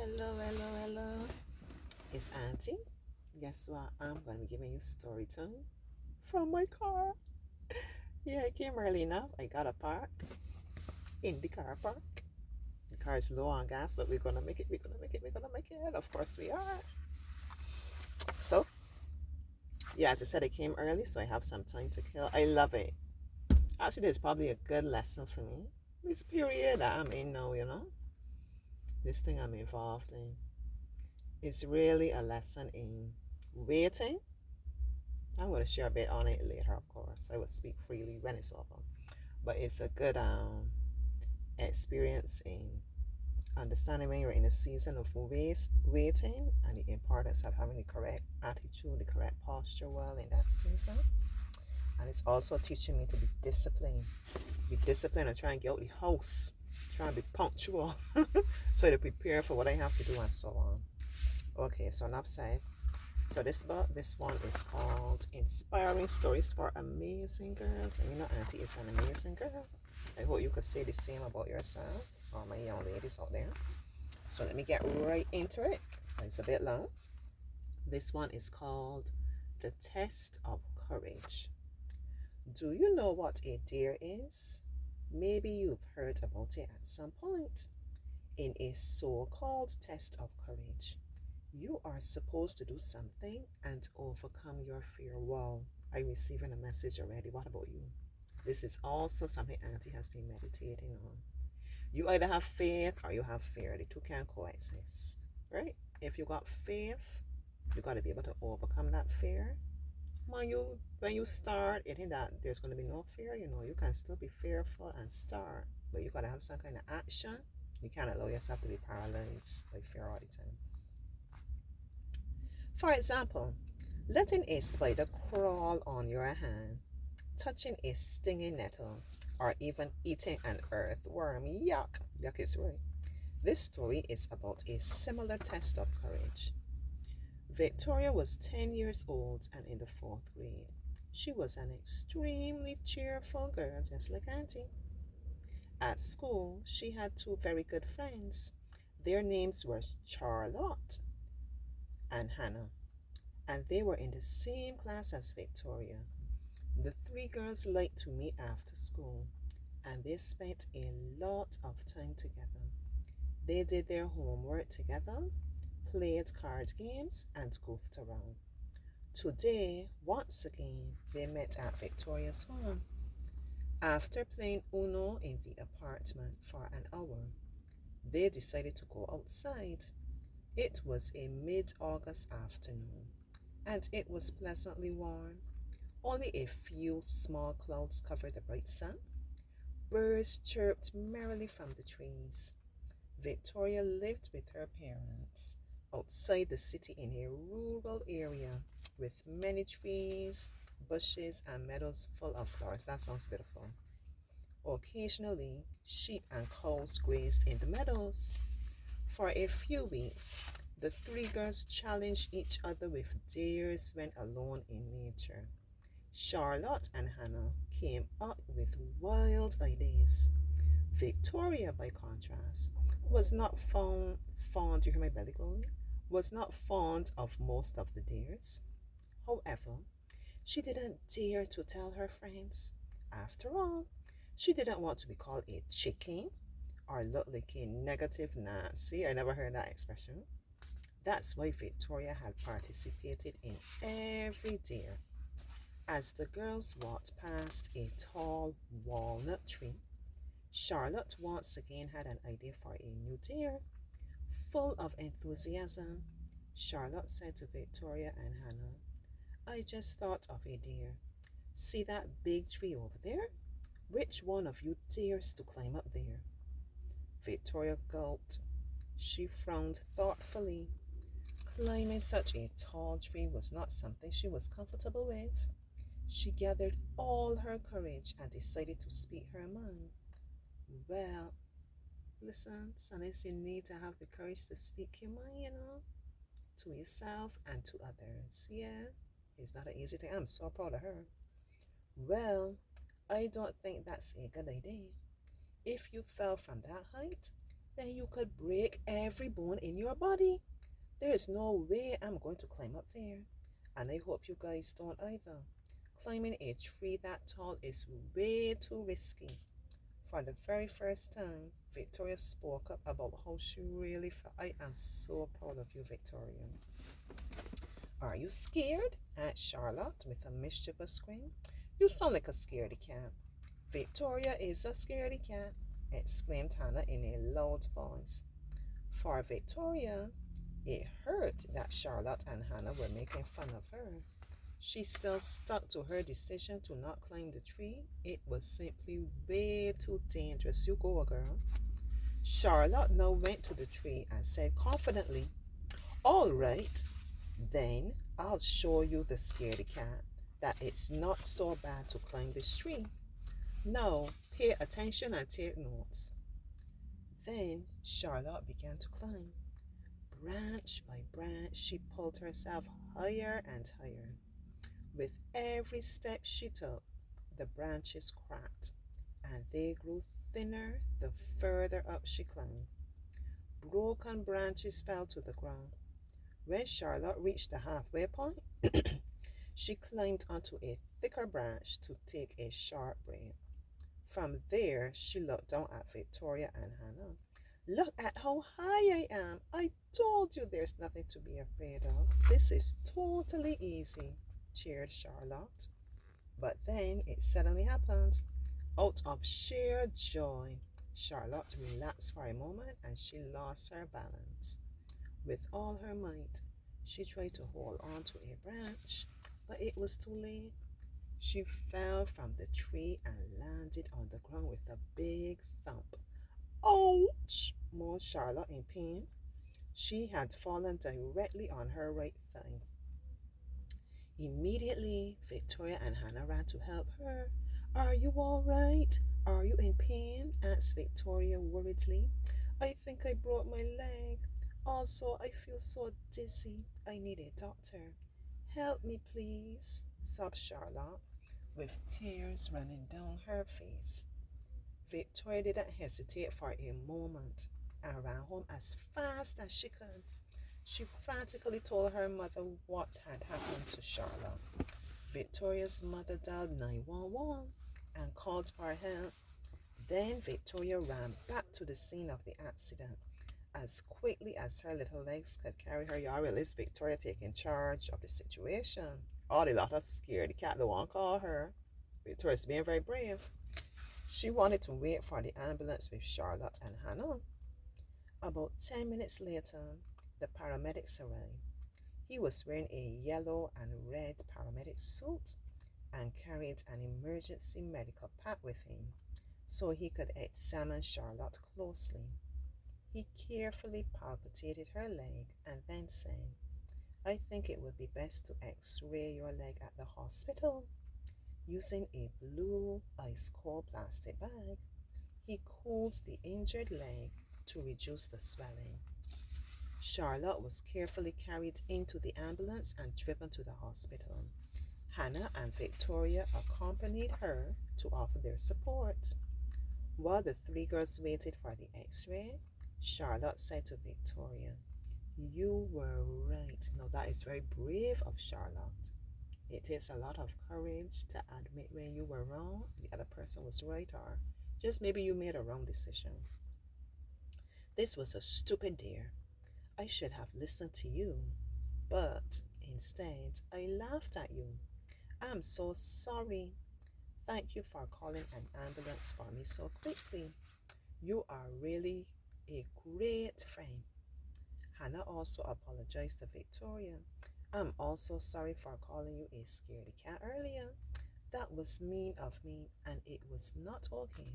Hello, hello, hello. It's Auntie. Guess what? I'm going to be giving you story time from my car. Yeah, I came early enough. I got a park in the car park. The car is low on gas, but we're going to make it. We're going to make it. We're going to make it. Of course, we are. So, yeah, as I said, I came early, so I have some time to kill. I love it. Actually, it's probably a good lesson for me. This period that I'm in now, this thing I'm involved in is really a lesson in waiting. I'm going to share a bit on it later, of course. I will speak freely when it's over. But it's a good experience in understanding when you're in a season of waiting and the importance of having the correct attitude, the correct posture while in that season. And it's also teaching me to be disciplined. Be disciplined and try and get out the house. Try and be punctual. Try to prepare for what I have to do and so on. Okay, so enough said. So this one is called Inspiring Stories for Amazing Girls. And Auntie is an amazing girl. I hope you could say the same about yourself, or my young ladies out there. So let me get right into it. It's a bit long. This one is called The Test of Courage. Do you know what a dare is? Maybe you've heard about it at some point. In a so-called test of courage, you are supposed to do something and overcome your fear. Wow, I'm receiving a message already. What about you? This is also something Auntie has been meditating on. You either have faith or you have fear. The two can coexist, right? If you got faith, you got to be able to overcome that fear. When you start, it ain't that there's going to be no fear. You can still be fearful and start, but you got to have some kind of action. You can't allow yourself to be paralyzed by fear all the time. For example, letting a spider crawl on your hand, touching a stinging nettle, or even eating an earthworm. Yuck! Yuck is right. This story is about a similar test of courage. Victoria was 10 years old and in the fourth grade. She was an extremely cheerful girl, just like Auntie. At school, she had two very good friends. Their names were Charlotte and Hannah, and they were in the same class as Victoria. The three girls liked to meet after school, and they spent a lot of time together. They did their homework together, played card games, and goofed around. Today, once again, they met at Victoria's home. After playing Uno in the apartment for an hour, they decided to go outside. It was a mid-August afternoon, and it was pleasantly warm. Only a few small clouds covered the bright sun. Birds chirped merrily from the trees. Victoria lived with her parents outside the city in a rural area with many trees, bushes, and meadows full of flowers. That sounds beautiful. Occasionally, sheep and cows grazed in the meadows. For a few weeks, the three girls challenged each other with dares when alone in nature. Charlotte and Hannah came up with wild ideas. Victoria, by contrast, was not fond, you hear my belly growling? Was not fond of most of the dares. However, she didn't dare to tell her friends. After all, she didn't want to be called a chicken or look like a negative Nancy. I never heard that expression. That's why Victoria had participated in every dare. As the girls walked past a tall walnut tree, Charlotte once again had an idea for a new dare. Full of enthusiasm, Charlotte said to Victoria and Hannah, I just thought of a dare. See that big tree over there? Which one of you dares to climb up there? Victoria gulped. She frowned thoughtfully. Climbing such a tall tree was not something she was comfortable with. She gathered all her courage and decided to speak her mind. Well, listen, sometimes you need to have the courage to speak your mind, to yourself and to others. Yeah, it's not an easy thing. I'm so proud of her. Well, I don't think that's a good idea. If you fell from that height, then you could break every bone in your body. There is no way I'm going to climb up there. And I hope you guys don't either. Climbing a tree that tall is way too risky. For the very first time, Victoria spoke up about how she really felt. I am so proud of you, Victoria. Are you scared? Asked Charlotte with a mischievous grin. You sound like a scaredy cat. Victoria is a scaredy cat, exclaimed Hannah in a loud voice. For Victoria, it hurt that Charlotte and Hannah were making fun of her. She still stuck to her decision to not climb the tree. It was simply way too dangerous. You go, girl. Charlotte now went to the tree and said confidently, all right, then I'll show you the scaredy cat that it's not so bad to climb this tree. Now, pay attention and take notes. Then Charlotte began to climb. Branch by branch, she pulled herself higher and higher. With every step she took, the branches cracked, and they grew thinner the further up she climbed. Broken branches fell to the ground. When Charlotte reached the halfway point, she climbed onto a thicker branch to take a short break. From there, she looked down at Victoria and Hannah. Look at how high I am. I told you there's nothing to be afraid of. This is totally easy, cheered Charlotte. But then it suddenly happened. Out of sheer joy, Charlotte relaxed for a moment and she lost her balance. With all her might, she tried to hold on to a branch, but it was too late. She fell from the tree and landed on the ground with a big thump. Ouch! Moaned Charlotte in pain. She had fallen directly on her right thigh. Immediately, Victoria and Hannah ran to help her. Are you all right? Are you in pain? Asked Victoria worriedly. I think I broke my leg. Also, I feel so dizzy. I need a doctor. Help me, please, sobbed Charlotte, with tears running down her face. Victoria didn't hesitate for a moment and ran home as fast as she could. She frantically told her mother what had happened to Charlotte. Victoria's mother dialed 911 and called for help. Then Victoria ran back to the scene of the accident. As quickly as her little legs could carry her, y'all realize Victoria taking charge of the situation. All the lot of scared cat the one call her. Victoria's being very brave. She wanted to wait for the ambulance with Charlotte and Hannah. About 10 minutes later, the paramedics arrived. He was wearing a yellow and red paramedic suit and carried an emergency medical pack with him so he could examine Charlotte closely. He carefully palpated her leg and then said, I think it would be best to x-ray your leg at the hospital. Using a blue ice-cold plastic bag, he cooled the injured leg to reduce the swelling. Charlotte was carefully carried into the ambulance and driven to the hospital. Hannah and Victoria accompanied her to offer their support. While the three girls waited for the x-ray, Charlotte said to Victoria, you were right. Now that is very brave of Charlotte. It takes a lot of courage to admit when you were wrong, the other person was right, or just maybe you made a wrong decision. This was a stupid dare. I should have listened to you, but instead I laughed at you. I'm so sorry. Thank you for calling an ambulance for me so quickly. You are really a great friend. Hannah also apologized to Victoria. I'm also sorry for calling you a scaredy cat earlier. That was mean of me and it was not okay.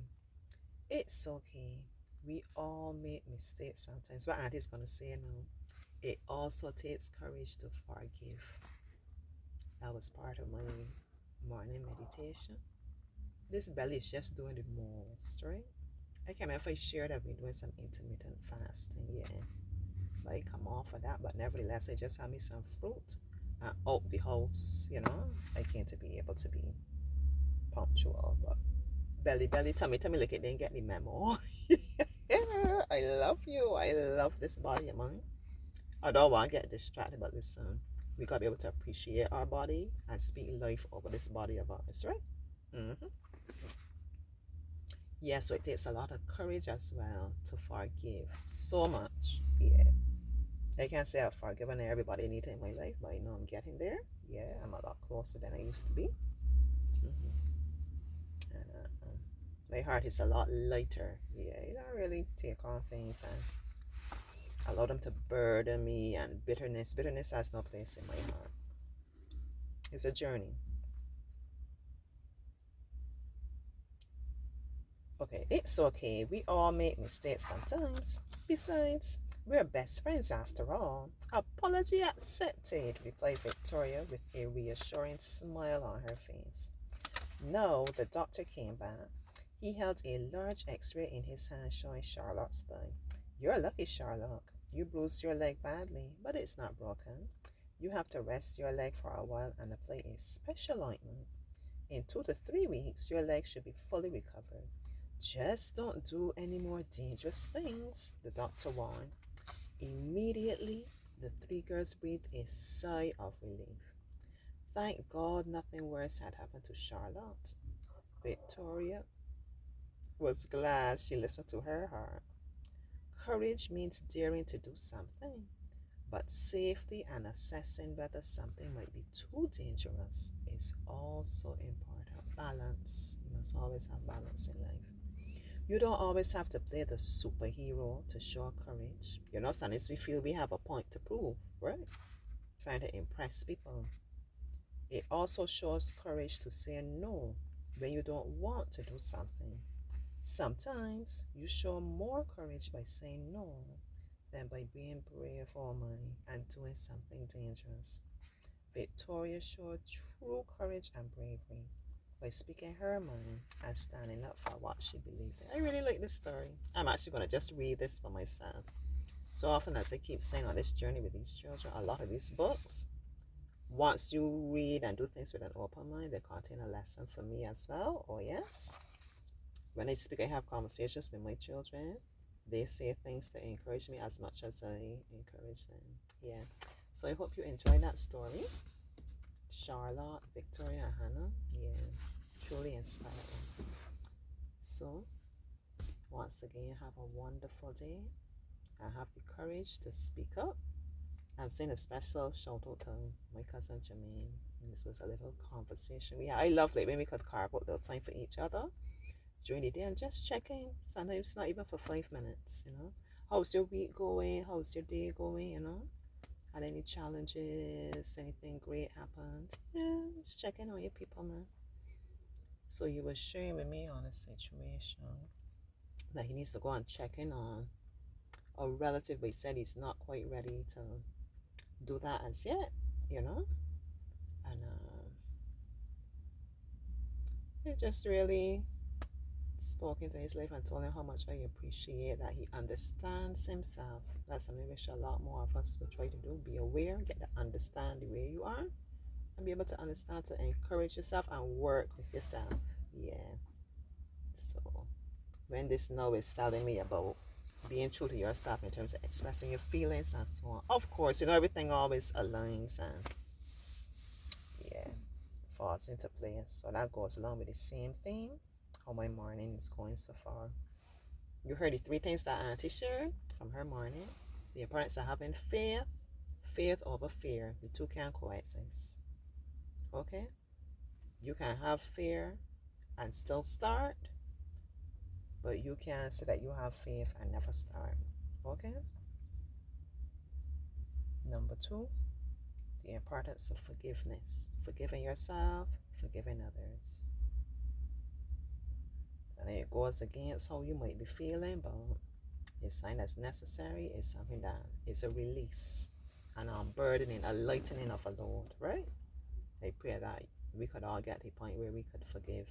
It's okay. We all make mistakes sometimes. What Auntie's going to say now, it also takes courage to forgive. That was part of my morning meditation. This belly is just doing the most, right? I can't remember if I shared I've been doing some intermittent fasting, yeah. But I come off of that, but nevertheless, I just had me some fruit and out the house, you know. I can't be able to be punctual, but belly, tummy, look, it didn't get the memo. I love you. I love this body of mine. I don't want to get distracted about this. We gotta be able to appreciate our body and speak life over this body of ours, right? Mm-hmm. Yeah, so it takes a lot of courage as well to forgive so much. Yeah. I can't say I've forgiven everybody anytime in my life, but I know I'm getting there. Yeah, I'm a lot closer than I used to be. Mm-hmm. And my heart is a lot lighter. Yeah, you don't really take on things and allow them to burden me, and bitterness has no place in my heart. It's a journey. Okay, it's okay. We all make mistakes sometimes. Besides, we're best friends after all. Apology accepted, replied Victoria with a reassuring smile on her face. No, the doctor came back. He held a large x-ray in his hand showing Charlotte's thigh. You're lucky, Charlotte. You bruised your leg badly, but it's not broken. You have to rest your leg for a while and apply a special ointment. In 2 to 3 weeks, your leg should be fully recovered. Just don't do any more dangerous things, the doctor warned. Immediately, the three girls breathed a sigh of relief. Thank God nothing worse had happened to Charlotte. Victoria was glad she listened to her heart. Courage means daring to do something, but safety and assessing whether something might be too dangerous is also important. Balance. You must always have balance in life. You don't always have to play the superhero to show courage. You know, sometimes we feel we have a point to prove, right? Trying to impress people. It also shows courage to say no when you don't want to do something. Sometimes you show more courage by saying no than by being brave, oh my, and doing something dangerous. Victoria showed true courage and bravery by speaking her mind and standing up for what she believed in. I really like this story. I'm actually going to just read this for myself. So often, as I keep saying on this journey with these children, a lot of these books, once you read and do things with an open mind, they contain a lesson for me as well. Oh, yes. When I speak, I have conversations with my children. They say things to encourage me as much as I encourage them. Yeah. So I hope you enjoyed that story. Charlotte, Victoria, and Hannah. Yeah. Truly inspiring. So, once again, have a wonderful day and have the courage to speak up. I'm saying a special shout out to my cousin Jermaine. This was a little conversation we had. I love like when we could carve out a little time for each other during the day and just checking. Sometimes not even for 5 minutes, you know. How's your week going? How's your day going? You know, had any challenges? Anything great happened? Yeah, just checking on your people, man. So you were sharing with me on a situation that he needs to go and check in on a relative, but he said he's not quite ready to do that as yet, you know. And it just really spoke into his life and told him how much I appreciate that he understands himself. That's something I wish a lot more of us would try to do. Be aware, get to understand the way you are, and be able to understand to encourage yourself and work with yourself. Yeah. So when this now is telling me about being true to yourself in terms of expressing your feelings and so on, of course, you know, everything always aligns and yeah, falls into place. So that goes along with the same theme. How my morning is going so far. You heard the 3 things that Auntie shared from her morning. The importance of having faith over fear. The two can coexist. Okay? You can have fear and still start, but you can say that you have faith and never start. Okay? Number 2, the importance of forgiveness. Forgiving yourself, forgiving others. And it goes against how you might be feeling, but it's something that's necessary. It's something that is a release, an unburdening, a lightening of a load, right? I pray that we could all get to the point where we could forgive.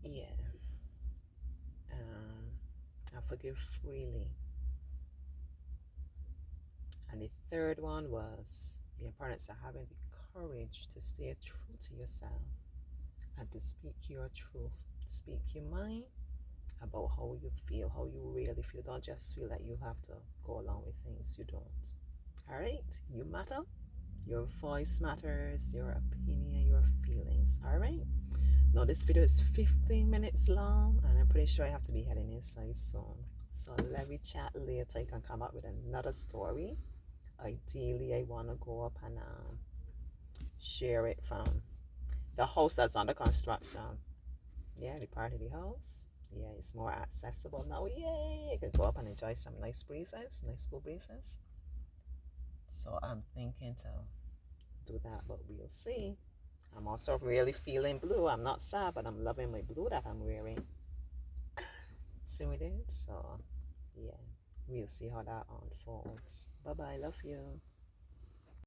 Yeah. And forgive freely. And the third one was the importance of having the courage to stay true to yourself and to speak your truth. Speak your mind about how you feel, how you really feel. Don't just feel that you have to go along with things. You don't. All right? You matter. Your voice matters, your opinion, your feelings. All right? Now, this video is 15 minutes long, and I'm pretty sure I have to be heading inside soon. So let me chat later. I can come up with another story. Ideally, I want to go up and share it from the house that's under construction. Yeah, the part of the house. Yeah, it's more accessible now. Yay! I can go up and enjoy some nice breezes, nice cool breezes. So I'm thinking to do that, but we'll see. I'm also really feeling blue. I'm not sad, but I'm loving my blue that I'm wearing. See what it is? So, yeah, we'll see how that unfolds. Bye bye. Love you.